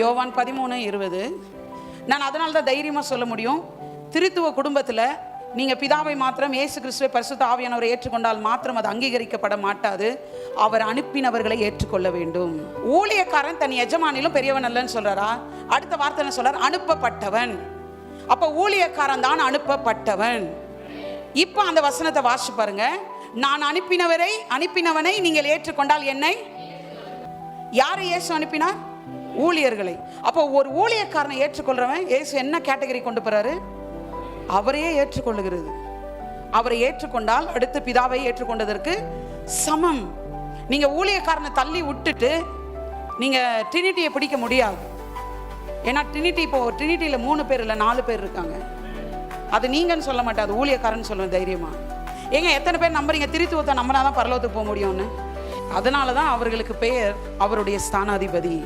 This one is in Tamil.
யோவான் 13:20. நான் அதனால தான் தைரியமாக சொல்ல முடியும், திருத்துவ குடும்பத்தில் நீங்கள் பிதாவை மாத்திரம் இயேசு கிறிஸ்துவை பரிசுத்த ஆவியானவரை ஏற்றுக்கொண்டால் மாத்திரம் அது அங்கீகரிக்கப்பட மாட்டாது. அவர் அனுப்பினவர்களை ஏற்றுக்கொள்ள வேண்டும். ஊழியக்காரன் தன் எஜமானிலும் பெரியவன் அல்லன்னு சொல்றாரா? அடுத்த வார்த்தை என்ன சொல்றார்? அனுப்பப்பட்டவன். அப்போ ஊழியக்காரன் தான் அனுப்பப்பட்டவன். இப்போ அந்த வசனத்தை வாசிச்சு பாருங்க. நான் அனுப்பினவனை நீங்கள் ஏற்றுக்கொண்டால் என்னை. யாரை இயேசு அனுப்பினார்? ஊழியர்களை. அப்போ ஒரு ஊழியக்காரனை ஏற்றுக்கொள்றவன் இயேசு என்ன கேட்டகரி கொண்டு போறாரு? அவரையே ஏற்றுக்கொள்ளுகிறது. அவரை ஏற்றுக்கொண்டால் அடுத்து பிதாவை ஏற்றுக்கொண்டதற்கு சமம். நீங்க ஊழியக்காரனை தள்ளி விட்டுட்டு நீங்க ட்ரினிட்டியை பிடிக்க முடியாது. ஏன்னா ட்ரினிட்டி, இப்போ ட்ரினிட்டியில 3 பேர் இல்லை 4 பேர் இருக்காங்க. அது நீங்கன்னு சொல்ல மாட்டேன், அது ஊழியக்காரன்னு சொல்லுவேன் தைரியமா. ஏங்க எத்தனை பேர் நம்புறீங்க திருத்துவத்தை நம்பினாதான் பரலோகத்துக்கு போக முடியும்னு? அதனால தான் அவர்களுக்கு பெயர் அவருடைய ஸ்தானாதிபதி.